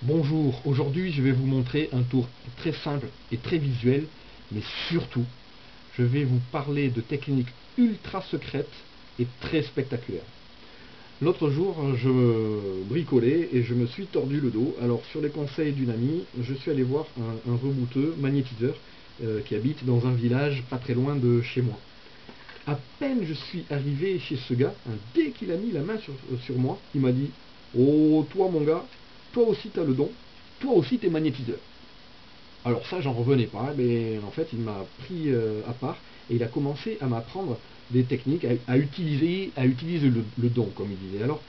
Bonjour, aujourd'hui je vais vous montrer un tour très simple et très visuel, mais surtout, je vais vous parler de techniques ultra secrètes et très spectaculaires. L'autre jour, je bricolais et je me suis tordu le dos. Alors, sur les conseils d'une amie, je suis allé voir un rebouteux magnétiseur qui habite dans un village pas très loin de chez moi. À peine je suis arrivé chez ce gars, dès qu'il a mis la main sur moi, il m'a dit: «Oh, toi mon gars, toi aussi t'as le don, toi aussi t'es magnétiseur.» Alors ça, j'en revenais pas, mais en fait, il m'a pris à part et il a commencé à m'apprendre des techniques, à utiliser le don, comme il disait. Alors,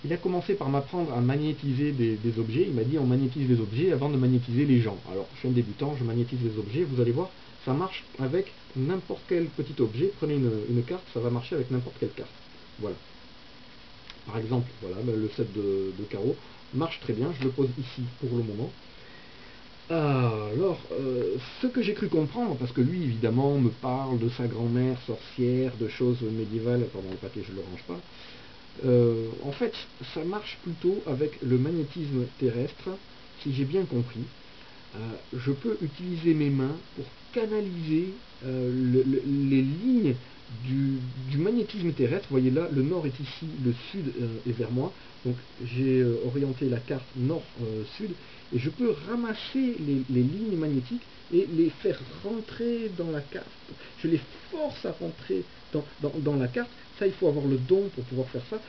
il a commencé par m'apprendre à magnétiser des objets. Il m'a dit: on magnétise les objets avant de magnétiser les gens. Alors, je suis un débutant, je magnétise les objets. Vous allez voir, ça marche avec n'importe quel petit objet. Prenez une carte, ça va marcher avec n'importe quelle carte. Voilà. Par exemple, voilà, le set de carreaux marche très bien. Je le pose ici pour le moment. Alors, ce que j'ai cru comprendre, parce que lui, évidemment, me parle de sa grand-mère sorcière, de choses médiévales, pardon, le papier, je ne le range pas. En fait, ça marche plutôt avec le magnétisme terrestre, si j'ai bien compris. Je peux utiliser mes mains pour canaliser les lignes du magnétisme terrestre. Vous voyez là, le nord est ici, le sud est vers moi. Donc j'ai orienté la carte nord-sud et je peux ramasser les lignes magnétiques et les faire rentrer dans la carte. Je les force à rentrer dans la carte. Ça, il faut avoir le don pour pouvoir faire ça.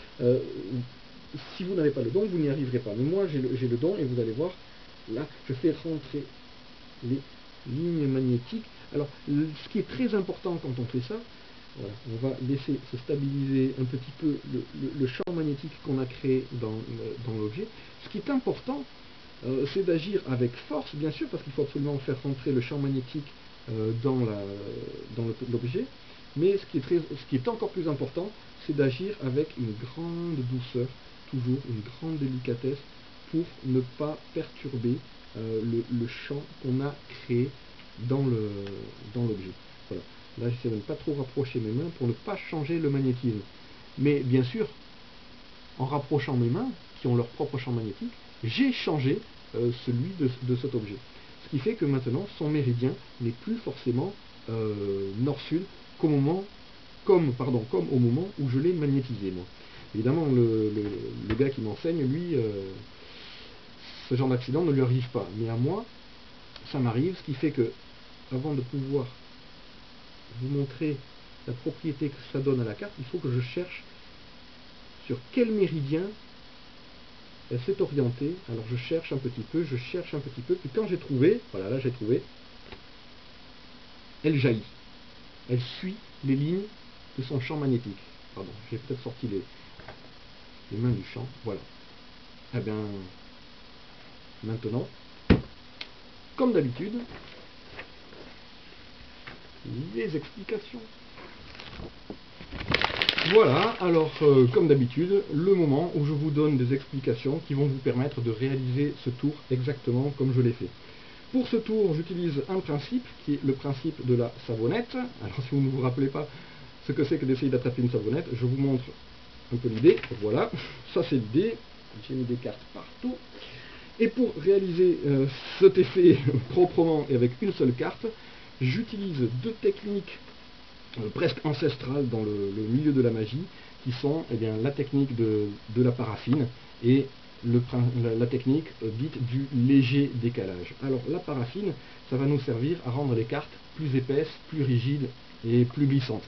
Si vous n'avez pas le don, vous n'y arriverez pas. Mais moi, j'ai le don et vous allez voir, là, je fais rentrer les lignes magnétiques. Alors, ce qui est très important quand on fait ça, voilà, on va laisser se stabiliser un petit peu le champ magnétique qu'on a créé dans l'objet. Ce qui est important, c'est d'agir avec force, bien sûr, parce qu'il faut absolument faire rentrer le champ magnétique dans l'objet. Mais ce qui est encore plus important, c'est d'agir avec une grande douceur, toujours une grande délicatesse, pour ne pas perturber le champ qu'on a créé dans l'objet. Voilà. Là, j'essaie de ne pas trop rapprocher mes mains pour ne pas changer le magnétisme. Mais bien sûr, en rapprochant mes mains, qui ont leur propre champ magnétique, j'ai changé celui de cet objet. Ce qui fait que maintenant, son méridien n'est plus forcément nord-sud comme au moment où je l'ai magnétisé, moi. Évidemment, le gars qui m'enseigne, lui, ce genre d'accident ne lui arrive pas. Mais à moi, ça m'arrive, ce qui fait que, avant de pouvoir vous montrer la propriété que ça donne à la carte, il faut que je cherche sur quel méridien elle s'est orientée. Alors je cherche un petit peu, puis quand j'ai trouvé, voilà, là j'ai trouvé, elle jaillit. Elle suit les lignes de son champ magnétique. Pardon, j'ai peut-être sorti les mains du champ, voilà. Eh bien, maintenant, comme d'habitude, les explications. Voilà, alors comme d'habitude, le moment où je vous donne des explications qui vont vous permettre de réaliser ce tour exactement comme je l'ai fait. Pour ce tour, j'utilise un principe qui est le principe de la savonnette. Alors si vous ne vous rappelez pas ce que c'est que d'essayer d'attraper une savonnette, je vous montre un peu l'idée. Voilà, ça c'est l'idée. J'ai mis des cartes partout. Et pour réaliser cet effet proprement et avec une seule carte, j'utilise deux techniques presque ancestrales dans le milieu de la magie, qui sont la technique de la paraffine et la technique dite du léger décalage. Alors la paraffine, ça va nous servir à rendre les cartes plus épaisses, plus rigides et plus glissantes.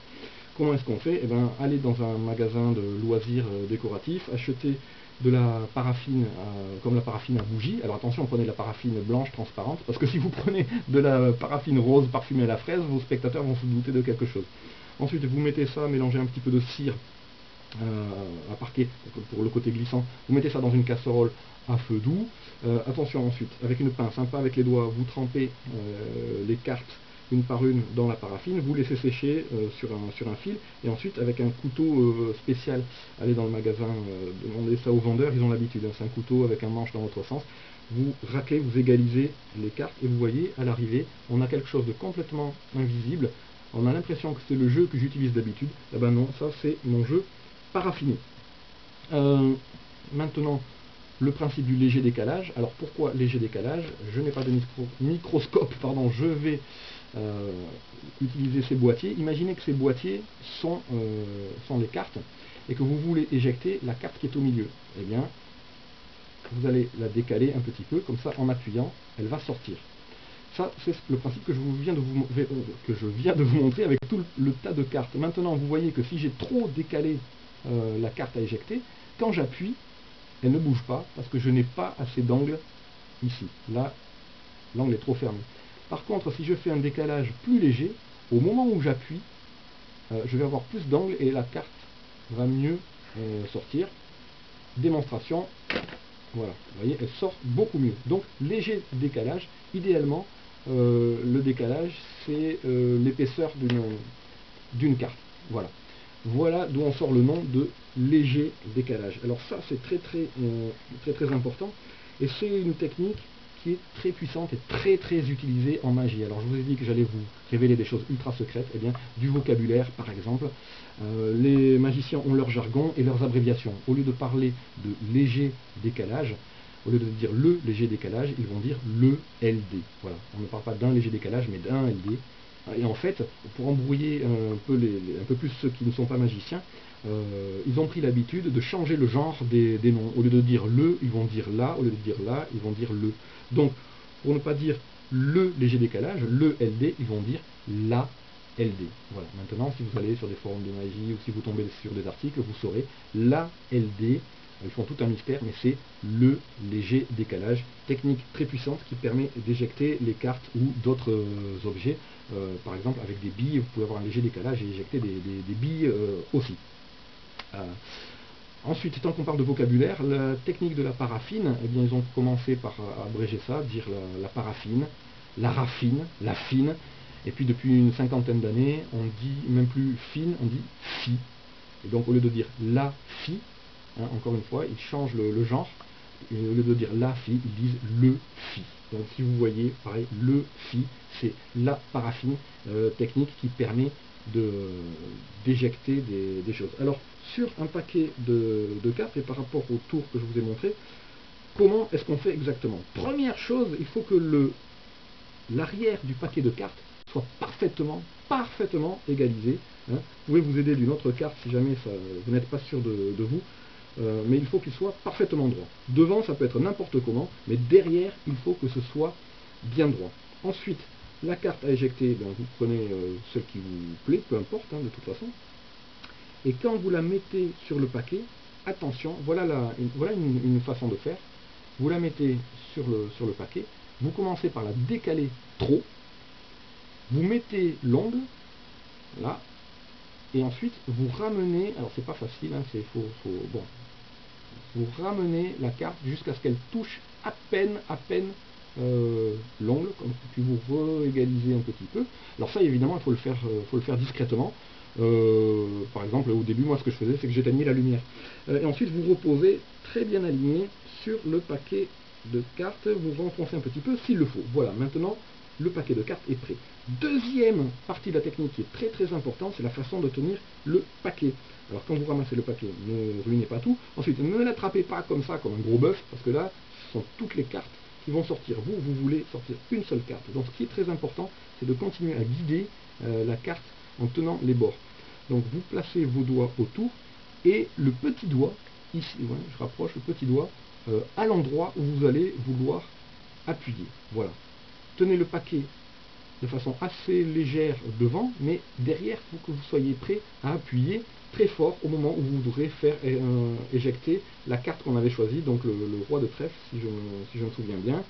Comment est-ce qu'on fait? Aller dans un magasin de loisirs décoratifs, acheter de la paraffine, comme la paraffine à bougie. Alors attention, prenez de la paraffine blanche transparente, parce que si vous prenez de la paraffine rose parfumée à la fraise, vos spectateurs vont se douter de quelque chose. Ensuite, vous mettez ça, mélangez un petit peu de cire à parquet, pour le côté glissant. Vous mettez ça dans une casserole à feu doux. Attention ensuite, avec une pince, pas avec les doigts, vous trempez les cartes une par une dans la paraffine, vous laissez sécher sur un fil, et ensuite avec un couteau spécial, allez dans le magasin, demandez ça aux vendeurs, ils ont l'habitude, c'est un couteau avec un manche dans l'autre sens, vous raclez, vous égalisez les cartes, et vous voyez, à l'arrivée, on a quelque chose de complètement invisible, on a l'impression que c'est le jeu que j'utilise d'habitude, eh ben non, ça c'est mon jeu paraffiné. Maintenant, le principe du léger décalage. Alors pourquoi léger décalage? Je n'ai pas de microscope, pardon, je vais utiliser ces boîtiers. Imaginez que ces boîtiers sont les cartes et que vous voulez éjecter la carte qui est au milieu. Eh bien, vous allez la décaler un petit peu, comme ça en appuyant, elle va sortir. Ça, c'est le principe que je viens de vous montrer avec tout le tas de cartes. Maintenant, vous voyez que si j'ai trop décalé la carte à éjecter, quand j'appuie, elle ne bouge pas parce que je n'ai pas assez d'angle ici. Là, l'angle est trop fermé. Par contre, si je fais un décalage plus léger, au moment où j'appuie, je vais avoir plus d'angle et la carte va mieux sortir. Démonstration, voilà, vous voyez, elle sort beaucoup mieux. Donc, léger décalage, idéalement, le décalage, c'est l'épaisseur d'une carte. Voilà. Voilà d'où on sort le nom de léger décalage. Alors ça, c'est très important. Et c'est une technique qui est très puissante et très utilisée en magie. Alors je vous ai dit que j'allais vous révéler des choses ultra secrètes. Eh bien, du vocabulaire, par exemple. Les magiciens ont leur jargon et leurs abréviations. Au lieu de parler de léger décalage, au lieu de dire le léger décalage, ils vont dire le LD. Voilà. On ne parle pas d'un léger décalage, mais d'un LD. Et en fait, pour embrouiller un peu plus ceux qui ne sont pas magiciens, ils ont pris l'habitude de changer le genre des noms. Au lieu de dire le, ils vont dire là, au lieu de dire là, ils vont dire le. Donc, pour ne pas dire le léger décalage, le LD, ils vont dire la LD. Voilà. Maintenant, si vous allez sur des forums de magie ou si vous tombez sur des articles, vous saurez la LD. Ils font tout un mystère, mais c'est le léger décalage, technique très puissante qui permet d'éjecter les cartes ou d'autres objets. Par exemple, avec des billes, vous pouvez avoir un léger décalage et éjecter des billes aussi. Ensuite, tant qu'on parle de vocabulaire, la technique de la paraffine, eh bien, ils ont commencé par abréger ça, dire la paraffine, la raffine, la fine, et puis depuis une cinquantaine d'années, on dit même plus fine, on dit fi. Et donc au lieu de dire la fi, hein, encore une fois, ils changent le genre, et au lieu de dire la fi, ils disent le fi. Donc si vous voyez, pareil, le fi, c'est la paraffine technique qui permet d'éjecter des choses. Alors, sur un paquet de cartes, et par rapport au tour que je vous ai montré, comment est-ce qu'on fait exactement? Première chose, il faut que l'arrière du paquet de cartes soit parfaitement égalisé. Hein. Vous pouvez vous aider d'une autre carte si jamais vous n'êtes pas sûr de vous, mais il faut qu'il soit parfaitement droit. Devant, ça peut être n'importe comment, mais derrière, il faut que ce soit bien droit. Ensuite, la carte à éjecter, ben, vous prenez celle qui vous plaît, peu importe, hein, de toute façon. Et quand vous la mettez sur le paquet, attention, voilà une façon de faire. Vous la mettez sur le paquet, vous commencez par la décaler trop, vous mettez l'ongle, là, et ensuite vous ramenez, alors c'est pas facile, hein, bon, vous ramenez la carte jusqu'à ce qu'elle touche à peine l'ongle, puis vous réégalisez un petit peu. Alors ça, évidemment, il faut le faire discrètement. Par exemple, au début, moi, ce que je faisais, c'est que j'éteignais la lumière. Et ensuite, vous reposez très bien aligné sur le paquet de cartes. Vous renfoncez un petit peu s'il le faut. Voilà, maintenant, le paquet de cartes est prêt. Deuxième partie de la technique qui est très importante, c'est la façon de tenir le paquet. Alors quand vous ramassez le paquet, ne ruinez pas tout. Ensuite, ne l'attrapez pas comme ça, comme un gros bœuf, parce que là, ce sont toutes les cartes qui vont sortir. Vous voulez sortir une seule carte. Donc ce qui est très important, c'est de continuer à guider la carte en tenant les bords. Donc vous placez vos doigts autour et le petit doigt, ici, ouais, je rapproche le petit doigt, à l'endroit où vous allez vouloir appuyer. Voilà. Tenez le paquet de façon assez légère devant, mais derrière, il faut que vous soyez prêt à appuyer très fort au moment où vous voudrez faire éjecter la carte qu'on avait choisie, donc le roi de trèfle, si je me souviens bien.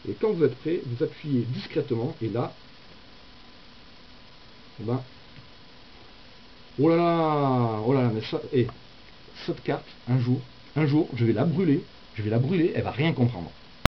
Et quand vous êtes prêt, vous appuyez discrètement, et là, eh ben, oh là là, mais ça, cette carte, un jour, je vais la brûler, elle va rien comprendre.